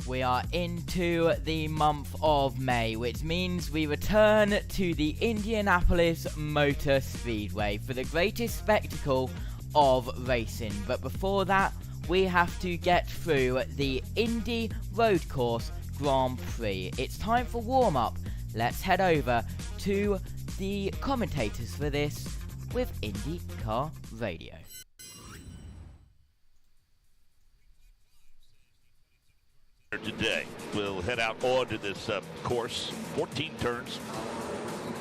We are into the month of May, which means we return to the Indianapolis Motor Speedway for the greatest spectacle of racing. But before that, we have to get through the Indy Road Course Grand Prix. It's time for warm-up. Let's head over to the commentators for this with INDYCAR Radio. Today, we'll head out onto this course, 14 turns,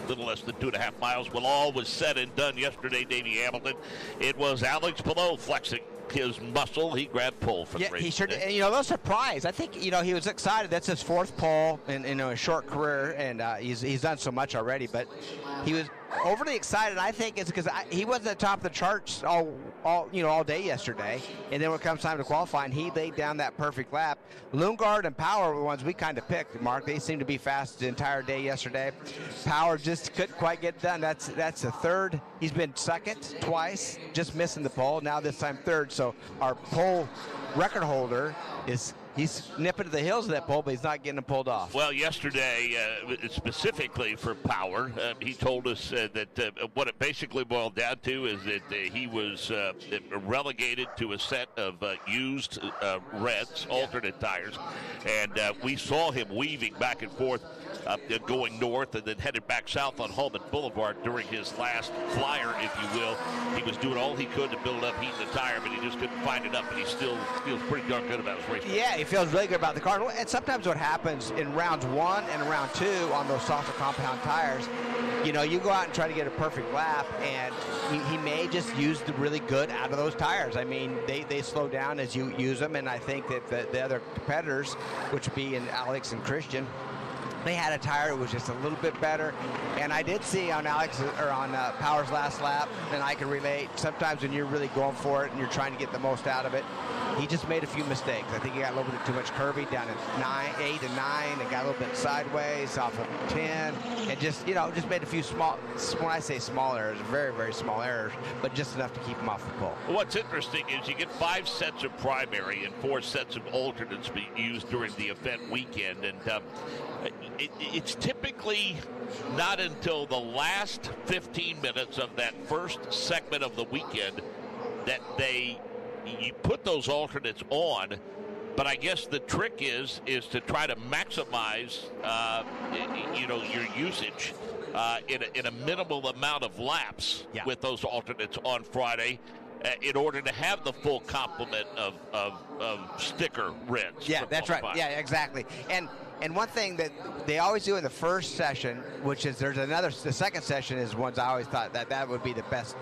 a little less than 2.5 miles. When all was said and done yesterday, Davey Hamilton, it was Alex Palou flexing his muscle. He grabbed pole for the race. He sure did. And, no surprise. I think, he was excited. That's his fourth pole in a short career, and he's done so much already. But he was overly excited. I think it's because he wasn't at the top of the charts all day yesterday. And then when it comes time to qualifying, he laid down that perfect lap. Lundgaard and Power were the ones we kind of picked, Mark. They seemed to be fast the entire day yesterday. Power just couldn't quite get done. That's the third. He's been second twice, just missing the pole. Now this time third. So our pole record holder he's nipping to the heels of that pole, but he's not getting it pulled off. Well, yesterday, specifically for Power, he told us that what it basically boiled down to is that he was relegated to a set of used reds, alternate tires, and we saw him weaving back and forth, going north and then headed back south on Holman Boulevard during his last flyer, if you will. He was doing all he could to build up heat in the tire, but he just couldn't find it up, and he still feels pretty darn good about his race. Yeah, he feels really good about the car. And sometimes what happens in rounds 1 and round 2 on those softer compound tires, you go out and try to get a perfect lap, and he may just use the really good out of those tires. I mean, they slow down as you use them, and I think that the other competitors, which would be in Alex and Christian, they had a tire that was just a little bit better. And I did see on Power's last lap, and I can relate, sometimes when you're really going for it and you're trying to get the most out of it, he just made a few mistakes. I think he got a little bit too much curvy down at 8 and 9, and got a little bit sideways off of 10, and just made a few when I say small errors, very, very small errors, but just enough to keep him off the pole. What's interesting is you get 5 sets of primary and 4 sets of alternates being used during the event weekend, and it's typically not until the last 15 minutes of that first segment of the weekend that you put those alternates on. But I guess the trick is to try to maximize your usage in a minimal amount of laps with those alternates on Friday, in order to have the full complement of sticker reds. Yeah, that's right. Yeah, exactly. And one thing that they always do in the first session, which is the second session is ones I always thought that would be the best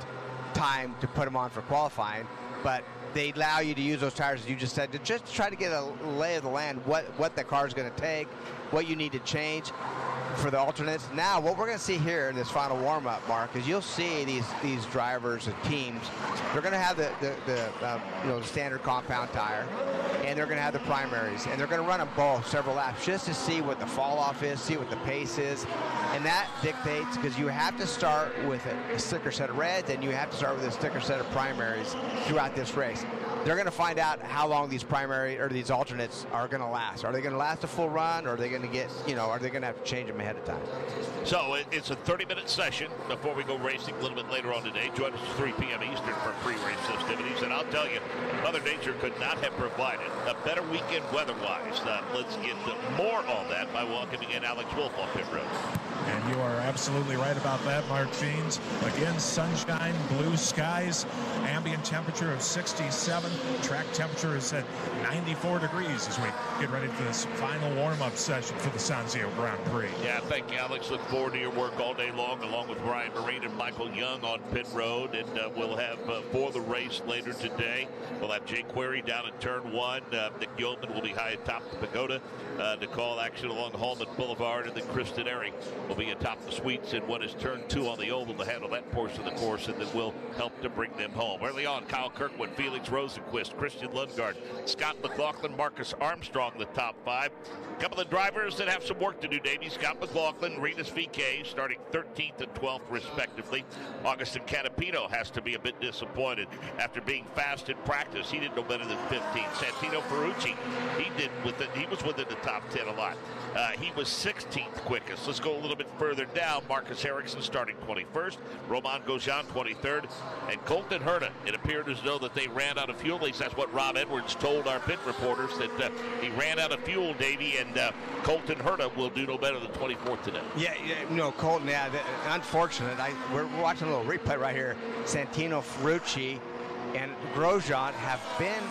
time to put them on for qualifying, but they allow you to use those tires, as you just said, to just try to get a lay of the land, what the car is going to take, what you need to change for the alternates. Now, what we're going to see here in this final warm-up, Mark, is you'll see these drivers and teams. They're going to have the standard compound tire, and they're going to have the primaries, and they're going to run them both several laps just to see what the fall-off is, see what the pace is, and that dictates, because you have to start with a sticker set of reds, and you have to start with a sticker set of primaries throughout this race. They're going to find out how long these primary or these alternates are going to last. Are they going to last a full run, or are they going to get, are they going to have to change them ahead of time? So it's a 30-minute session before we go racing a little bit later on today. Join us at 3 p.m. Eastern for pre-race festivities. And I'll tell you, Mother Nature could not have provided a better weekend weather-wise. Let's get more on that by welcoming in Alex Wolff on pit road. And you are absolutely right about that, Mark Jeans. Again, sunshine, blue skies, ambient temperature of 67. Track temperature is at 94 degrees as we get ready for this final warm-up session for the Sanzio Grand Prix. Yeah, thank you, Alex. Look forward to your work all day long, along with Brian Marine and Michael Young on pit road. And we'll have, for the race later today, we'll have Jay Query down at turn 1. Nick Yeoman will be high atop the pagoda to call action along Holman Boulevard. And then Kristen Ehring will be atop the suites in what is turn 2 on the oval to handle that portion of the course, and then we'll help to bring them home. Early on, Kyle Kirkwood, Felix Rosenqvist, Blomqvist, Christian Lundgaard, Scott McLaughlin, Marcus Armstrong, the top 5. A couple of drivers that have some work to do, Davey. Scott McLaughlin, Rinus VeeKay, starting 13th and 12th, respectively. Augustin Canapino has to be a bit disappointed after being fast in practice. He did no better than 15th. Santino Ferrucci, he was within the top 10 a lot. He was 16th quickest. Let's go a little bit further down. Marcus Ericsson starting 21st. Romain Grosjean 23rd. And Colton Herta, it appeared as though that they ran out of fuel. At least that's what Rob Edwards told our pit reporters, that he ran out of fuel, Davey, and Colton Herta will do no better than 24th today. Yeah, Colton, unfortunate. We're watching a little replay right here. Santino Ferrucci and Grosjean have been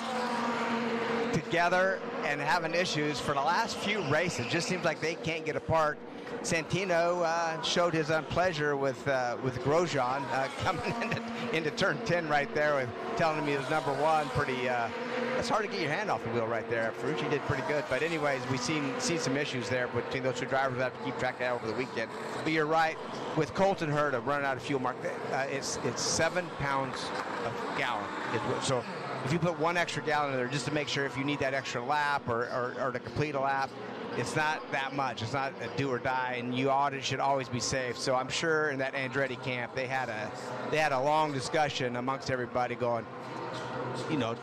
together and having issues for the last few races. Just seems like they can't get apart. Santino showed his unpleasure with Grosjean coming into turn 10 right there, with telling him he was number 1. Pretty, it's hard to get your hand off the wheel right there. Ferrucci did pretty good, but anyways, we've seen some issues there between those two drivers. We'll have to keep track of that over the weekend. But you're right, with Colton Herta running out of fuel, Mark, it's 7 pounds a gallon. So if you put 1 extra gallon in there just to make sure if you need that extra lap or to complete a lap, it's not that much. It's not a do or die, and should always be safe. So I'm sure in that Andretti camp they had a long discussion amongst everybody, going,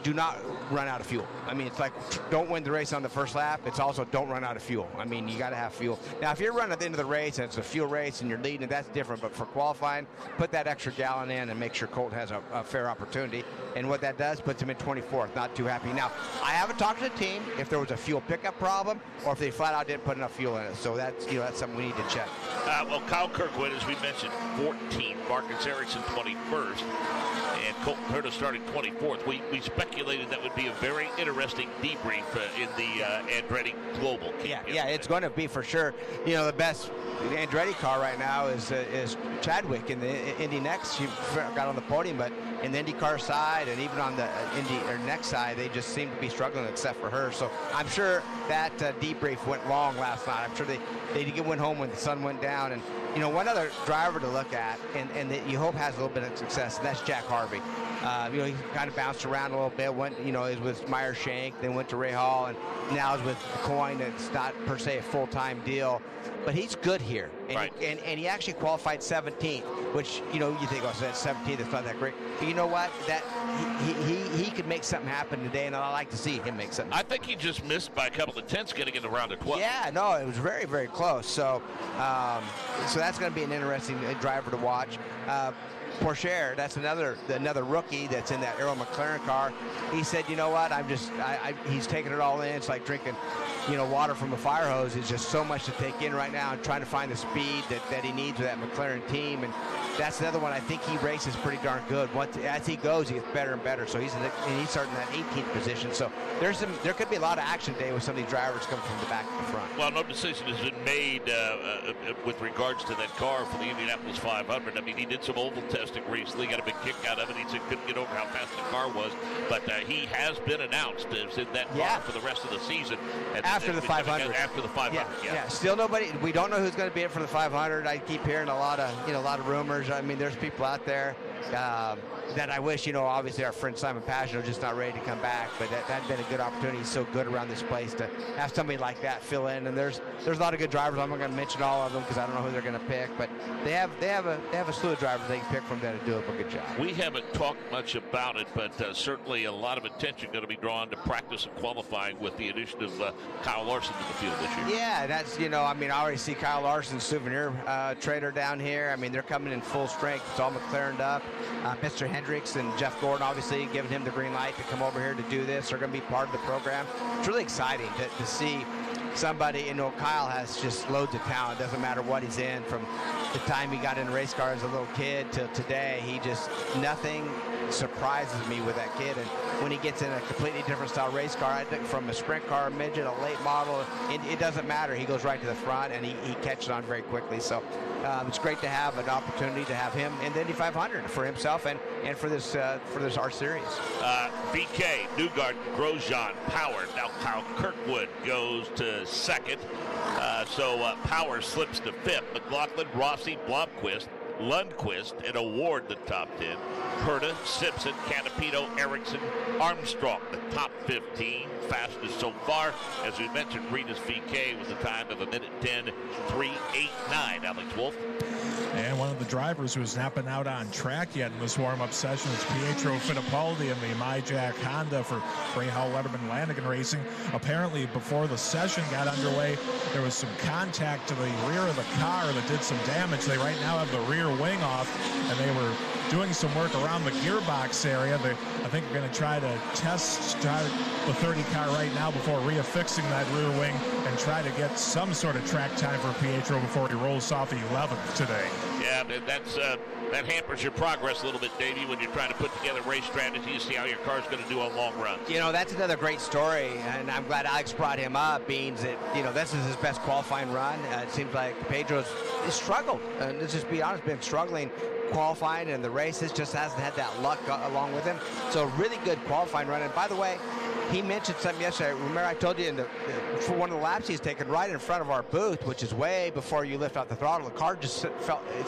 do not run out of fuel. I mean, it's like, don't win the race on the first lap. It's also don't run out of fuel. I mean, you got to have fuel. Now, if you're running at the end of the race and it's a fuel race and you're leading, that's different. But for qualifying, put that extra gallon in and make sure Colt has a fair opportunity. And what that does, puts him in 24th. Not too happy. Now, I haven't talked to the team if there was a fuel pickup problem or if they flat out didn't put enough fuel in it. So that's something we need to check. Well, Kyle Kirkwood, as we mentioned, 14th. Marcus Ericsson, 21st. And Colton Herta starting 24th. We speculated that would be a very interesting debrief in the Andretti Global camp. Yeah, it's going to be for sure. The best Andretti car right now is Chadwick in the Indy Next. She got on the podium, but in the IndyCar side and even on the Next side, they just seem to be struggling except for her. So I'm sure that debrief went long last night. I'm sure they went home when the sun went down. And one other driver to look at and that you hope has a little bit of success, and that's Jack Harvey. He kind of bounced around a little bit. Went, he was with Meyer Shank, then went to Ray Hall, and now is with Coyne. It's not per se a full-time deal, but he's good here. And, right. and he actually qualified 17th, which you think, so that's 17th. It's not that great. But you know what? That he could make something happen today, and I like to see him make something. I think he just missed by a couple of tenths getting in the round of 12. Yeah, no, it was very, very close. So, so that's going to be an interesting driver to watch. Pourchaire, that's another rookie that's in that Arrow McLaren car. He said, you know what, he's taking it all in. It's like drinking, water from a fire hose. It's just so much to take in right now and trying to find the speed that he needs with that McLaren team. And that's another one. I think he races pretty darn good. As he goes, he gets better and better. So he's starting in that 18th position. So there could be a lot of action today with some of these drivers coming from the back to the front. Well, no decision has been made with regards to that car for the Indianapolis 500. I mean, he did some oval testing recently, got a big kick out of it. He said couldn't get over how fast the car was, but he has been announced as in that car for the rest of the season. After the 500. After the 500. Yeah. Still nobody. We don't know who's going to be in for the 500. I keep hearing a lot of rumors. I mean, there's people out there that I wish, obviously our friend Simon Pagino just not ready to come back, but that'd been a good opportunity. He's so good around this place to have somebody like that fill in. And there's a lot of good drivers. I'm not going to mention all of them because I don't know who they're going to pick, but they have a slew of drivers they can pick from that to do a good job. We haven't talked much about it, but certainly a lot of attention going to be drawn to practice and qualifying with the addition of Kyle Larson to the field this year. Yeah, that's I already see Kyle Larson's souvenir trader down here. I mean, they're coming in full strength. It's all McLarened up. Mr. Hendricks and Jeff Gordon obviously giving him the green light to come over here to do this. They're going to be part of the program. It's really exciting to see somebody. Kyle has just loads of talent. Doesn't matter what he's in. From the time he got in race car as a little kid till today, nothing surprises me with that kid. And when he gets in a completely different style race car, I think from a sprint car, a midget, a late model, it doesn't matter. He goes right to the front and he catches on very quickly. So it's great to have an opportunity to have him in the Indy 500 for himself and for this R Series. VeeKay, Newgarden, Grosjean, Power. Now Kyle Kirkwood goes to second. So Power slips to fifth. McLaughlin, Rossi, Blomqvist, Lundqvist, and Award the top 10. Herta, Simpson, Canapino, Erickson, Armstrong, the top 15 fastest so far. As we mentioned, Ritas VK with a time of 1:10.389. Alex Wolf. And one of the drivers who's not been out on track yet in this warm-up session is Pietro Fittipaldi in the MyJack Honda for Rahal Letterman Lanigan Racing. Apparently, before the session got underway, there was some contact to the rear of the car that did some damage. They right now have the rear wing off, and they were doing some work around the gearbox area. I think we're going to try to test the 30 car right now before reaffixing that rear wing and try to get some sort of track time for Pietro before he rolls off the 11th today. Yeah, that hampers your progress a little bit, Davey, when you're trying to put together race strategy to see how your car's going to do on long runs. You know, that's another great story, and I'm glad Alex brought him up, being that, you know, this is his best qualifying run. It seems like Pedro's struggled, and let's just be honest, been struggling qualifying, and the races just hasn't had that luck along with him. So really good qualifying run. And by the way, he mentioned something yesterday. Remember, I told you for one of the laps he's taken right in front of our booth, which is way before you lift off the throttle. The car just it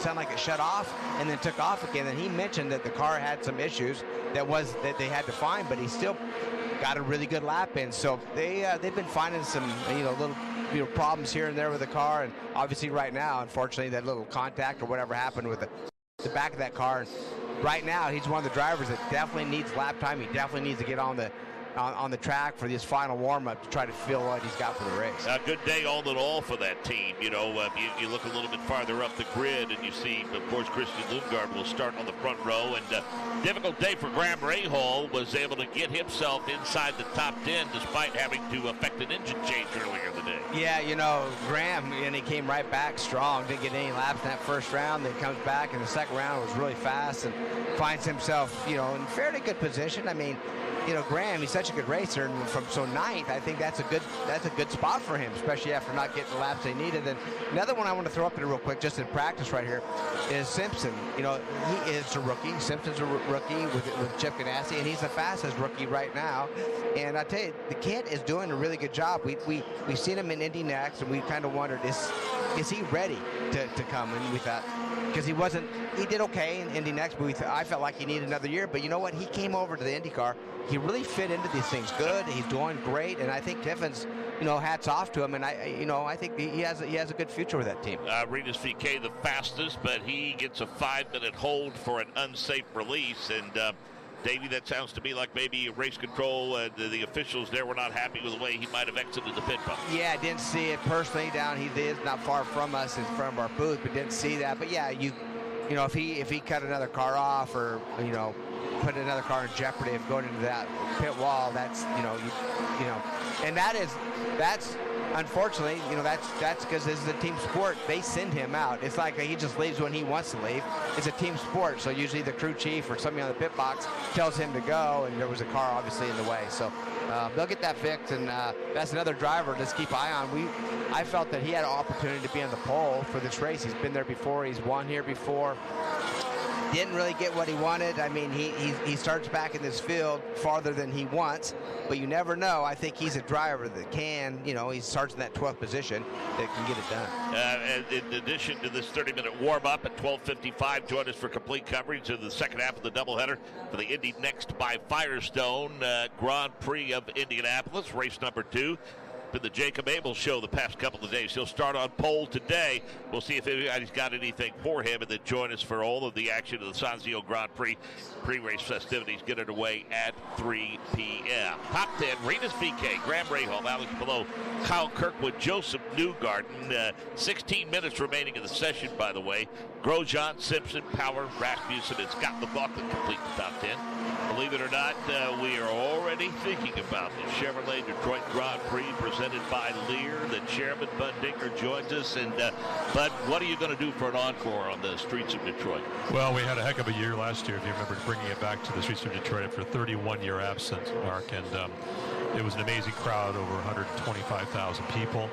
sounded like it shut off and then took off again. And he mentioned that the car had some issues that they had to find, but he still got a really good lap in. So they've been finding some little problems here and there with the car, and obviously right now, unfortunately, that little contact or whatever happened with the back of that car. And right now, he's one of the drivers that definitely needs lap time. He definitely needs to get on the track for this final warm-up to try to feel what he's got for the race. A good day all in all for that team. You know, you look a little bit farther up the grid and you see, of course, Christian Lundgaard will start on the front row. And difficult day for Graham Rahal, was able to get himself inside the top 10 despite having to effect an engine change earlier in the day. Yeah, you know, Graham, and he came right back strong. Didn't get any laps in that first round. Then comes back in the second round, was really fast and finds himself, in fairly good position. I mean, Graham, he's such a good racer, and from ninth, I think that's a good spot for him, especially after not getting the laps they needed. And another one I want to throw up there real quick, just in practice right here, is Simpson. He is a rookie. Simpson's a rookie with Chip Ganassi, and he's the fastest rookie right now. And I tell you, the kid is doing a really good job. We've seen him in Indy next, and we kind of wondered, is he ready to come? And we thought, because he did okay in Indy next, but I felt like he needed another year. But you know what? He came over to the IndyCar. He really fit into these things good. He's doing great, and I think Tiffin's, hats off to him. And I think he has a good future with that team. Ritas VK the fastest, but he gets a 5-minute hold for an unsafe release. And Davey, that sounds to me like maybe race control and the officials there were not happy with the way he might have exited the pit bump. Yeah, I didn't see it personally down. He is not far from us in front of our booth, but didn't see that. But yeah, if he cut another car off or put another car in jeopardy of going into that pit wall, that's and that's unfortunately, that's because this is a team sport. They send him out. It's like he just leaves when he wants to leave. It's a team sport, so usually the crew chief or somebody on the pit box tells him to go, and there was a car obviously in the way. So they'll get that fixed, and that's another driver to keep an eye on. I felt that he had an opportunity to be on the pole for this race. He's been there before. He's won here before. Didn't really get what he wanted. I mean, he starts back in this field farther than he wants, but you never know. I think he's a driver that can, he starts in that 12th position that can get it done. And in addition to this 30-minute warm-up at 12:55, join us for complete coverage of the second half of the doubleheader for the Indy Next by Firestone Grand Prix of Indianapolis, race number 2. Been the Jacob Abel show the past couple of days. He'll start on pole today. We'll see if anybody's got anything for him, and then join us for all of the action of the Sanzio Grand Prix pre-race festivities. Get underway at 3 p.m. Top 10, Ritas VK, Graham Rahal, Alex Palou, Kyle Kirkwood, Joseph Newgarden. 16 minutes remaining in the session, by the way. Grosjean, Simpson, Power, Rasmussen, and Scott McLaughlin complete the top 10. Believe it or not, we are already thinking about the Chevrolet Detroit Grand Prix presented by Lear. The chairman, Bud Dinker, joins us. And Bud, what are you going to do for an encore on the streets of Detroit? Well, we had a heck of a year last year, if you remember, bringing it back to the streets of Detroit after a 31-year absence, Mark. And it was an amazing crowd, over 125,000 people.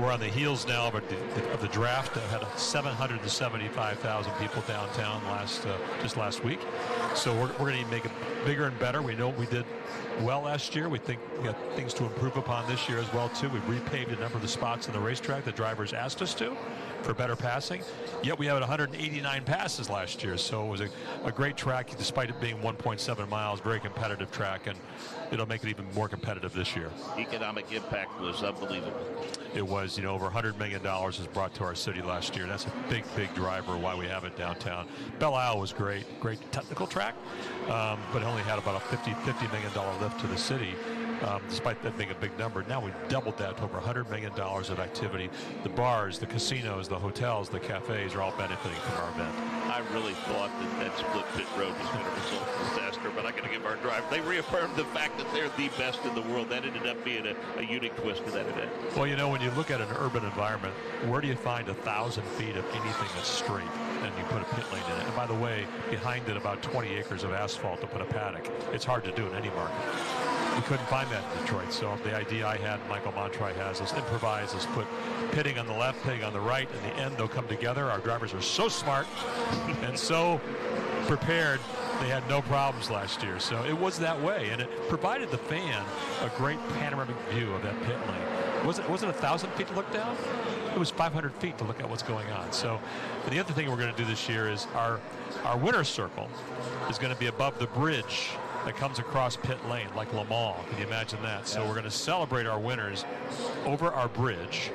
We're on the heels now of the draft that had 775,000 people downtown just last week. So we're going to make it bigger and better. We know we did well last year. We think we got things to improve upon this year as well, too. We repaved a number of the spots on the racetrack the drivers asked us to. for better passing. Yet we had 189 passes last year, so it was a great track, despite it being 1.7 miles, very competitive track, and it'll make it even more competitive this year. Economic impact was unbelievable. It was, over $100 million was brought to our city last year. That's a big, big driver why we have it downtown. Belle Isle was great technical track, but it only had about a $50 million lift to the city. Despite that being a big number, now we've doubled that to over $100 million of activity. The bars, the casinos, the hotels, the cafes are all benefiting from our event. I really thought that split pit road was going to result in disaster, but I got to give our driver. They reaffirmed the fact that they're the best in the world. That ended up being a unique twist to that event. Well, when you look at an urban environment, where do you find 1,000 feet of anything that's straight? And you put a pit lane in it. And by the way, behind it, about 20 acres of asphalt to put a paddock. It's hard to do in any market. We couldn't find that in Detroit, so the idea I had, Michael Montroy has, is improvise, is put pitting on the left, pitting on the right. In the end, they'll come together. Our drivers are so smart and so prepared, they had no problems last year. So it was that way, and it provided the fan a great panoramic view of that pit lane. Was it 1,000 feet to look down? It was 500 feet to look at what's going on. So the other thing we're going to do this year is our winner's circle is going to be above the bridge that comes across pit lane, like Le Mans. Can you imagine that? So we're going to celebrate our winners over our bridge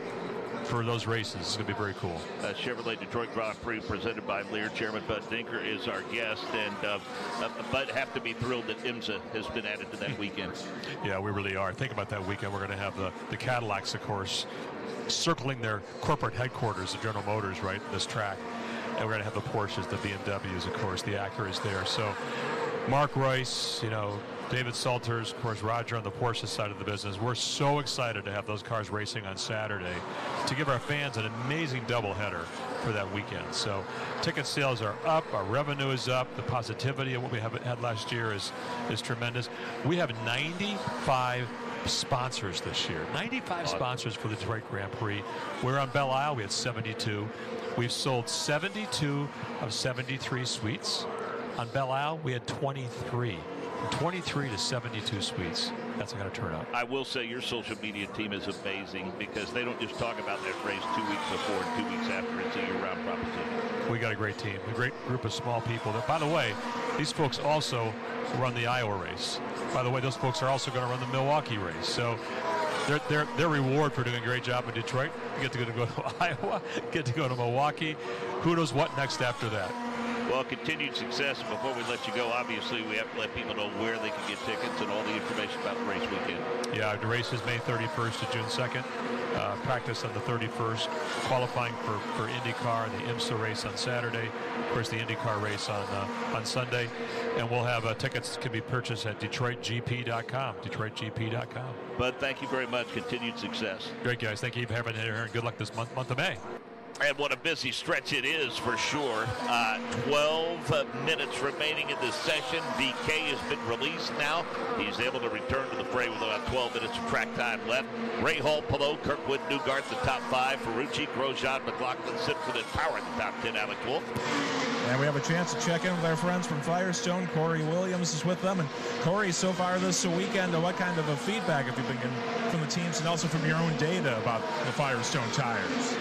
for those races. It's going to be very cool. Chevrolet Detroit Grand Prix presented by Lear. Chairman Bud Dinker is our guest, and Bud have to be thrilled that IMSA has been added to that weekend. Yeah, we really are. Think about that weekend. We're going to have the Cadillacs, of course, circling their corporate headquarters, the General Motors, right, this track. And we're going to have the Porsches, the BMWs, of course, the Acuras there. So Mark Royce, David Salters, of course, Roger on the Porsche side of the business. We're so excited to have those cars racing on Saturday to give our fans an amazing doubleheader for that weekend. So ticket sales are up, our revenue is up, the positivity of what we had last year is tremendous. We have 95 sponsors this year. 95 sponsors for the Detroit Grand Prix. We're on Belle Isle, we had 72. We've sold 72 of 73 suites. On Belle Isle, we had 23. From 23 to 72 suites. That's going to turn out. I will say your social media team is amazing because they don't just talk about that race 2 weeks before and 2 weeks after. It's a year-round proposition. We got a great team, a great group of small people. That, by the way, these folks also run the Iowa race. By the way, those folks are also going to run the Milwaukee race. So their reward for doing a great job in Detroit, you get to go to Iowa, get to go to Milwaukee. Who knows what next after that? Well, continued success. And before we let you go, obviously, we have to let people know where they can get tickets and all the information about the race weekend. Yeah, the race is May 31st to June 2nd. Practice on the 31st. Qualifying for INDYCAR and the IMSA race on Saturday. Of course, the INDYCAR race on Sunday. And we'll have tickets that can be purchased at DetroitGP.com. DetroitGP.com. Bud, thank you very much. Continued success. Great, guys. Thank you for having me here, and good luck this month of May. And what a busy stretch it is for sure. 12 minutes remaining in this session. DK has been released now. He's able to return to the fray with about 12 minutes of track time left. Ray Hall, Pillow, Kirkwood, Newgart, the top 5. Ferrucci, Grosjean, McLaughlin, Simpson, and Power in the top 10. Alec Wolf. And we have a chance to check in with our friends from Firestone. Corey Williams is with them. And Corey, so far this weekend, what kind of a feedback have you been getting from the teams and also from your own data about the Firestone tires?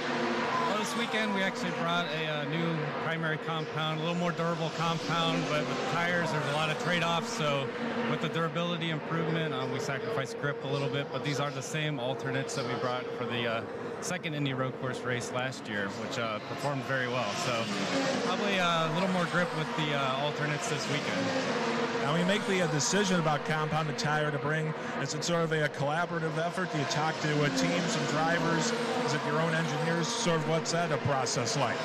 This weekend we actually brought a new primary compound, a little more durable compound, but with the tires there's a lot of trade-offs, so with the durability improvement we sacrificed grip a little bit, but these are the same alternates that we brought for the second Indy road course race last year, which performed very well, so probably a little more grip with the alternates this weekend. Now, when you make the decision about compounded tire to bring, is it sort of a collaborative effort? Do you talk to teams and drivers? Is it your own engineers? Sort of what's that a process like?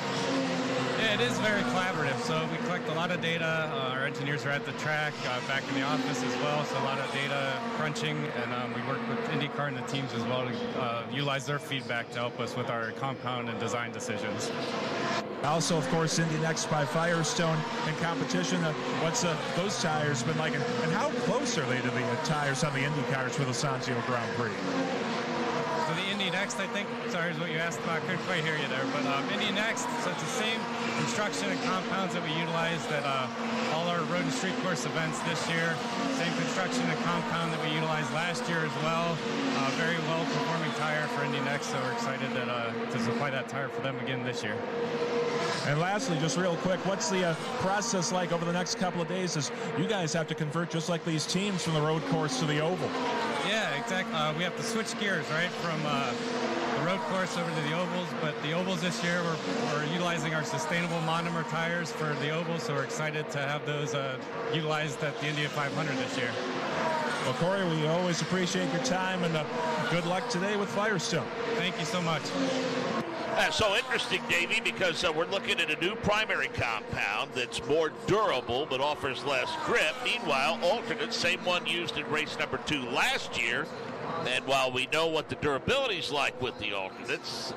Yeah, it is very collaborative. So we collect a lot of data. Our engineers are at the track, back in the office as well. So a lot of data crunching, and we work with INDYCAR and the teams as well to utilize their feedback to help us with our compound and design decisions. Also, of course, Indy Next by Firestone in competition. What's those tires been like, and how close are they to the tires on the Indy cars for the Sanzio Grand Prix? So the Indy Next, I think, sorry, is what you asked about. I couldn't quite hear you there, but Indy Next, so it's the construction and compounds that we utilized at all our road and street course events this year. Same construction and compound that we utilized last year as well. Very well performing tire for IndyNext, so we're excited that, to supply that tire for them again this year. And lastly, just real quick, what's the process like over the next couple of days as you guys have to convert just like these teams from the road course to the oval? Yeah, exactly. We have to switch gears, right, from the road course over to the ovals, but the ovals this year, we're utilizing our sustainable monomer tires for the ovals, so we're excited to have those utilized at the Indy 500 this year. Well, Corey, we always appreciate your time, and good luck today with Firestone. Thank you so much. So interesting, Davey, because we're looking at a new primary compound that's more durable but offers less grip. Meanwhile, alternate, same one used in race number 2 last year. And while we know what the durability's like with the alternates,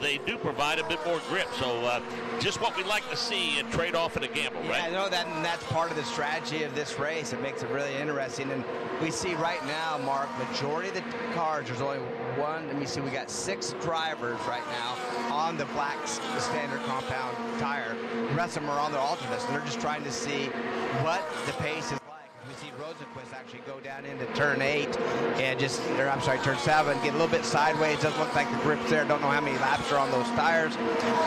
they do provide a bit more grip. So just what we like to see and trade off in a gamble, right? Yeah, I know that, and that's part of the strategy of this race. It makes it really interesting. And we see right now, Mark, majority of the cars, there's only one. Let me see, we got 6 drivers right now on the black standard compound tire. The rest of them are on their alternates, and they're just trying to see what the pace is. We see Rosenquist actually go down into turn 8 and turn 7, get a little bit sideways. Doesn't look like the grip's there. Don't know how many laps are on those tires.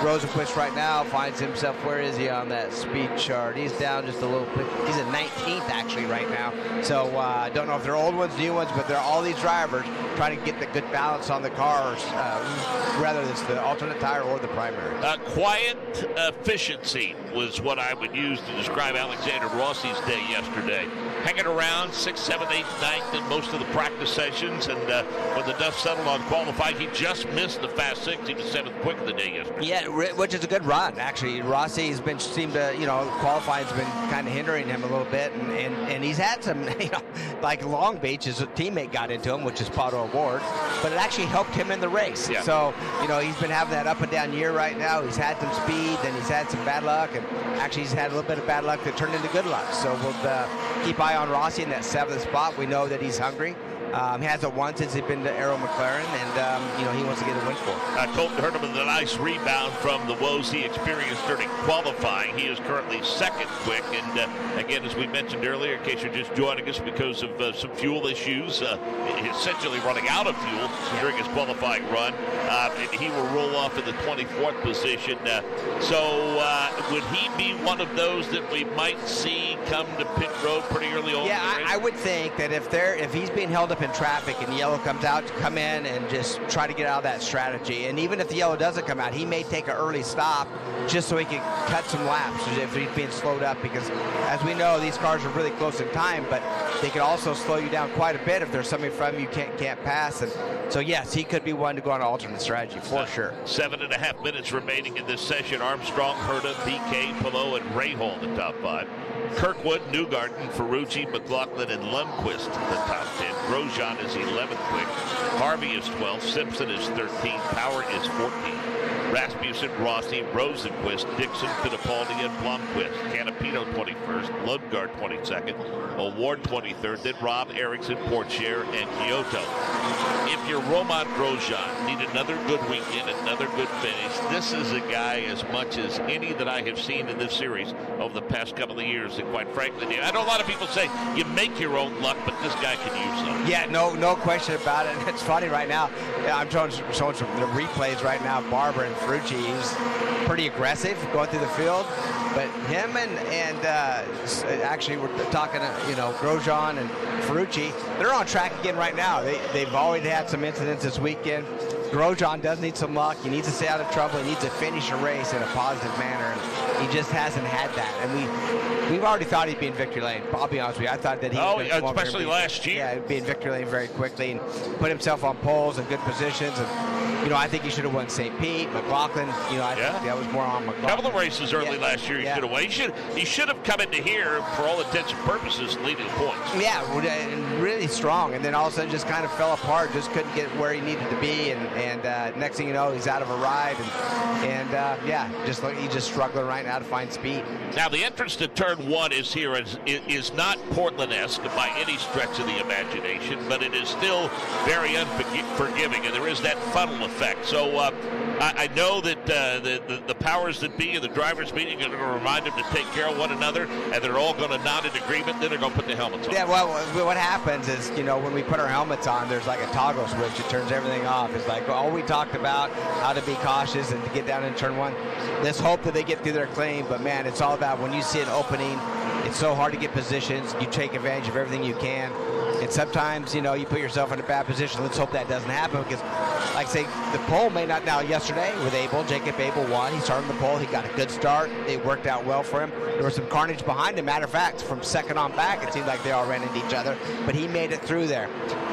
Rosenquist right now finds himself, where is he on that speed chart? He's down just a little bit. He's at 19th actually right now. So I don't know if they're old ones, new ones, but they're all these drivers trying to get the good balance on the cars, whether it's the alternate tire or the primary. Quiet efficiency was what I would use to describe Alexander Rossi's day yesterday. Hanging around 6th, 7th, 8th, 9th in most of the practice sessions, and when the dust settled on qualifying, he just missed the Fast 6. He was 7th quick of the day yesterday. Yeah, which is a good run, actually. Rossi's seemed to, qualifying's been kind of hindering him a little bit, and he's had some, like Long Beach, his teammate got into him, which is Pato Award, but it actually helped him in the race. Yeah. So, he's been having that up and down year right now. He's had some speed, then he's had some bad luck, and actually he's had a little bit of bad luck that turned into good luck. So we'll keep eye on Rossi in that 7th spot. We know that he's hungry. He hasn't won since he's been to Arrow McLaren, and he wants to get a win for him. Colton Herdman with a nice rebound from the woes he experienced during qualifying. He is currently 2nd quick, and again, as we mentioned earlier, in case you're just joining us because of some fuel issues, essentially running out of fuel during his qualifying run, he will roll off in the 24th position. So would he be one of those that we might see come to pit road pretty early on? Yeah, I would think that if he's being held up in traffic and yellow comes out, to come in and just try to get out of that strategy. And even if the yellow doesn't come out, he may take an early stop just so he can cut some laps if he's being slowed up, because as we know, these cars are really close in time, but they can also slow you down quite a bit if there's somebody from you can't pass. And so yes, he could be one to go on an alternate strategy for sure. 7.5 minutes remaining in this session. Armstrong, Herta, BK, Pillow, and Rahal in the top 5. Kirkwood, Newgarden, Ferrucci, McLaughlin, and Lundqvist in the top 10. Grosjean is 11th quick. Harvey is 12th. Simpson is 13th. Power is 14th. Rasmussen, Rossi, Rosenquist, Dixon, Fittipaldi, and Blomqvist. Canapino 21st. Lundgaard 22nd. Award 23rd. Then Rob, Ericsson, Portier, and Kyoto. If you're Romain Grosjean, need another good weekend, another good finish. This is a guy, as much as any that I have seen in this series over the past couple of years, that quite frankly, I know a lot of people say you make your own luck, but this guy can use them. Yeah, no question about it. It's funny right now. I'm showing some the replays right now. Barber and Ferrucci, he's pretty aggressive going through the field. But him and actually we're talking, Grosjean and Ferrucci, they're on track again right now. They've already had some incidents this weekend. Grosjean does need some luck. He needs to stay out of trouble. He needs to finish a race in a positive manner. And he just hasn't had that. And we've already thought he'd be in victory lane. I'll be honest with you. I thought that he would especially last year. Yeah, he'd be in victory lane very quickly and put himself on poles and good positions. And I think he should have won St. Pete. McLaughlin, I think that was more on McLaughlin. A couple of races early last year he should have won. He should have come into here, for all intents and purposes, leading the points. Yeah, really strong. And then all of a sudden just kind of fell apart, just couldn't get where he needed to be. And next thing you know, he's out of a ride. He's just struggling right now to find speed. Now, the entrance to turn 1 is here is not Portland-esque by any stretch of the imagination, but it is still very unforgiving, and there is that funnel effect. So I know that the powers that be and the drivers meeting are going to remind them to take care of one another, and they're all going to nod in agreement. Then they're going to put the helmets on. Yeah, well, what happens is, when we put our helmets on, there's like a toggle switch. It turns everything off. It's like all we talked about, how to be cautious and to get down in turn one. Let's hope that they get through there clean. But, man, it's all about when you see an opening, it's so hard to get positions. You take advantage of everything you can. And sometimes, you put yourself in a bad position. Let's hope that doesn't happen because, like I say, the pole may not. Now, yesterday with Jacob Abel won. He started on the pole. He got a good start. It worked out well for him. There was some carnage behind him. Matter of fact, from second on back, it seemed like they all ran into each other. But he made it through there.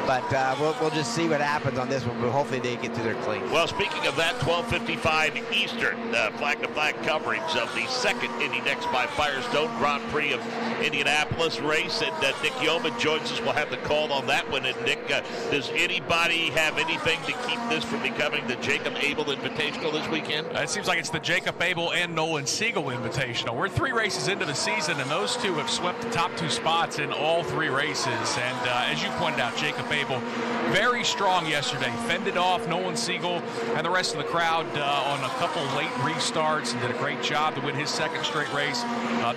But we'll just see what happens on this one. But hopefully they get through there clean. Well, speaking of that, 12:55 Eastern, flag-to-flag coverage of the second Indy Next by Firestone Grand Prix of Indianapolis race. And Nick Yeoman joins us. We'll have the call on that one. And Nick, does anybody have anything to keep this from becoming the Jacob Abel Invitational this weekend? It seems like it's the Jacob Abel and Nolan Siegel Invitational. We're 3 races into the season, and those two have swept the top 2 spots in all 3 races. And as you pointed out, Jacob Abel, very strong yesterday. Fended off Nolan Siegel and the rest of the crowd on a couple late restarts and did a great job to win his second straight race.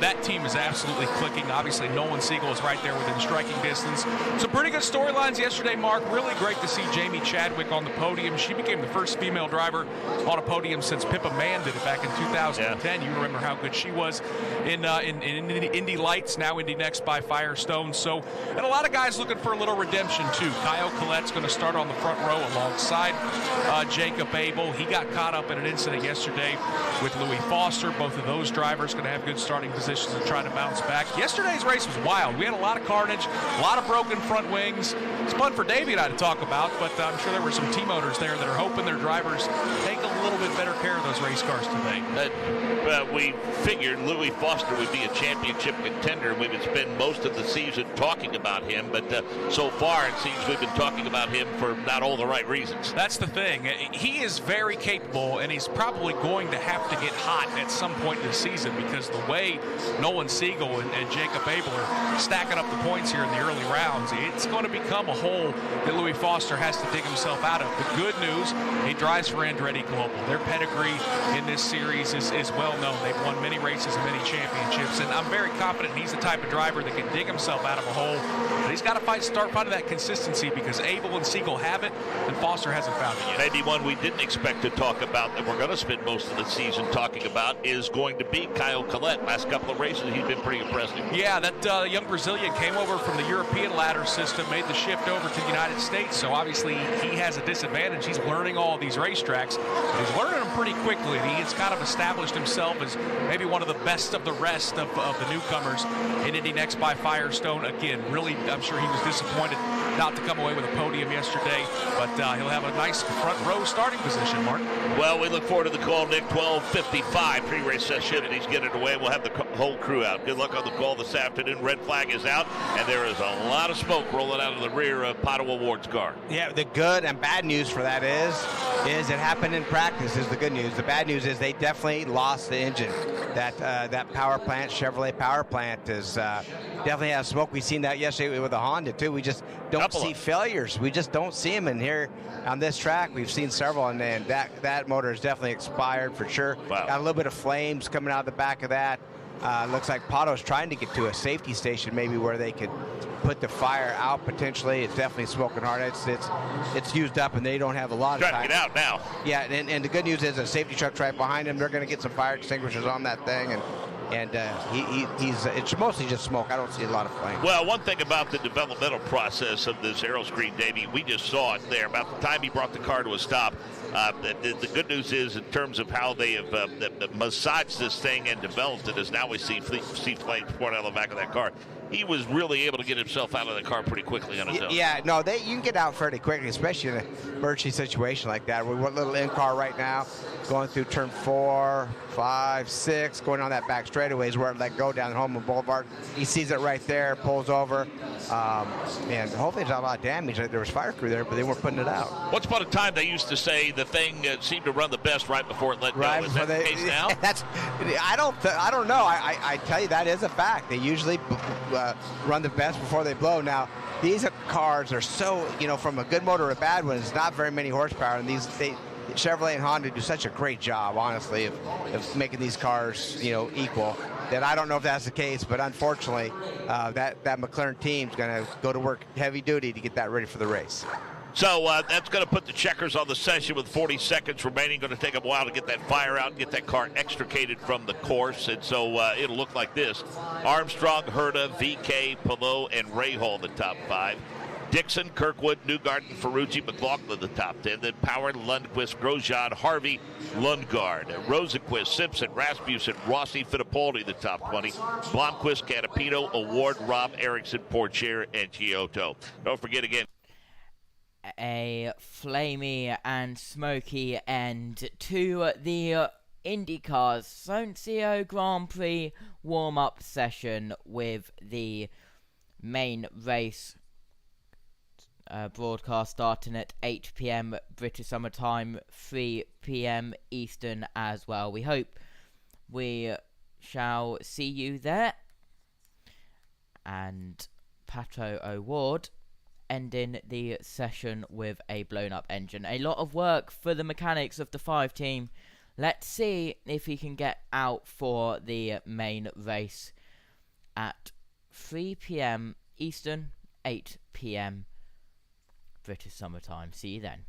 That team is absolutely clicking. Obviously, Nolan Siegel is right there within striking distance. Some pretty good storylines yesterday, Mark. Really great to see Jamie Chadwick on the podium. She became the first female driver on a podium since Pippa Mann did it back in 2010. Yeah. You remember how good she was in Indy Lights, now Indy Next by Firestone. So, and a lot of guys looking for a little redemption too. Kyle Collette's going to start on the front row alongside Jacob Abel. He got caught up in an incident yesterday with Louis Foster. Both of those drivers going to have good starting positions and try to bounce back. Yesterday's race was wild. We had a lot of carnage, a lot of broken front wings. It's fun for Davey and I to talk about, but I'm sure there were some team owners there that are hoping their drivers take a little bit better care of those race cars today. We figured Louis Foster would be a championship contender. We would spend most of the season talking about him, but so far it seems we've been talking about him for not all the right reasons. That's the thing. He is very capable, and he's probably going to have to get hot at some point in the season because the way Nolan Siegel and Jacob Abel are stacking up the points here in the early rounds, it's going to become a hole that Louis Foster has to dig himself out of. The good news, he drives for Andretti Global. Their pedigree in this series is well known. They've won many races and many championships, and I'm very confident he's the type of driver that can dig himself out of a hole. But he's got to start finding that consistency because Abel and Siegel have it, and Foster hasn't found it yet. Maybe one we didn't expect to talk about that we're going to spend most of the season talking about is going to be Kyle Collette. Last couple of races, he's been pretty impressive. Yeah, that young Brazilian came over from the European ladder system, made the shift over to the United States, so obviously he has a disadvantage. He's learning all of these racetracks. He's learning them pretty quickly, and he has kind of established himself as maybe one of the best of the rest of the newcomers in Indy Next by Firestone. Again, really, I'm sure he was disappointed not to come away with a podium yesterday, but he'll have a nice front row starting position, Mark. Well, we look forward to the call, Nick. 12:55 pre-race session, and he's getting it away. We'll have the whole crew out. Good luck on the call this afternoon. Red flag is out, and there is a lot of smoke rolling out of the rear of Potto Ward's car. Yeah, the good and bad news for that is it happened in practice is the good news. The bad news is they definitely lost the engine. That power plant, Chevrolet power plant, is definitely has smoke. We've seen that yesterday with the Honda too. We just don't see failures. We just don't see them in here on this track. We've seen several, and that motor is definitely expired for sure. Wow. Got a little bit of flames coming out of the back of that. Looks like Potto's trying to get to a safety station, maybe where they could put the fire out potentially. It's definitely smoking hard. It's used up, and they don't have a lot of time. Trying to get out now. Yeah, and the good news is a safety truck's right behind him. They're going to get some fire extinguishers on that thing, and it's mostly just smoke. I don't see a lot of flame. Well, one thing about the developmental process of this aeroscreen, Davey, we just saw it there. About the time he brought the car to a stop, the good news is in terms of how they have massaged this thing and developed it, is now we see flames pouring out of the back of that car. He was really able to get himself out of the car pretty quickly on his own. Yeah, no, you can get out fairly quickly, especially in an emergency situation like that. We're a little in-car right now, going through turn 4, 5, 6, going on that back straightaways where it let go down Holman Boulevard. He sees it right there, pulls over, and hopefully there's not a lot of damage. There was fire crew there, but they weren't putting it out. Once upon a time, they used to say the thing seemed to run the best right before it let go. Is that the case now? I don't know. I tell you, that is a fact. They usually run the best before they blow. Now, these cars are so, from a good motor to a bad one, it's not very many horsepower, and Chevrolet and Honda do such a great job, honestly, of making these cars, equal, that I don't know if that's the case, but unfortunately, that McLaren team's going to go to work heavy duty to get that ready for the race. So that's going to put the checkers on the session with 40 seconds remaining. Going to take a while to get that fire out and get that car extricated from the course. And so it'll look like this. Armstrong, Herta, VK, Palou, and Rahal, the top 5. Dixon, Kirkwood, Newgarden, Ferrucci, McLaughlin, the top 10. Then Power, Lundqvist, Grosjean, Harvey, Lundgaard, Rosenquist, Simpson, Rasmussen, Rossi, Fittipaldi, the top 20. Blomqvist, Canapino, Award, Rob, Erickson, Porcher, and Giotto. Don't forget again. A flamey and smoky end to the INDYCAR's Soncio Grand Prix warm-up session with the main race broadcast starting at 8 p.m. British Summer Time, 3 p.m. Eastern as well. We hope we shall see you there. And Pato O'Ward ending the session with a blown-up engine. A lot of work for the mechanics of the 5 team. Let's see if he can get out for the main race at 3 p.m. Eastern, 8 p.m. British Summer Time. See you then.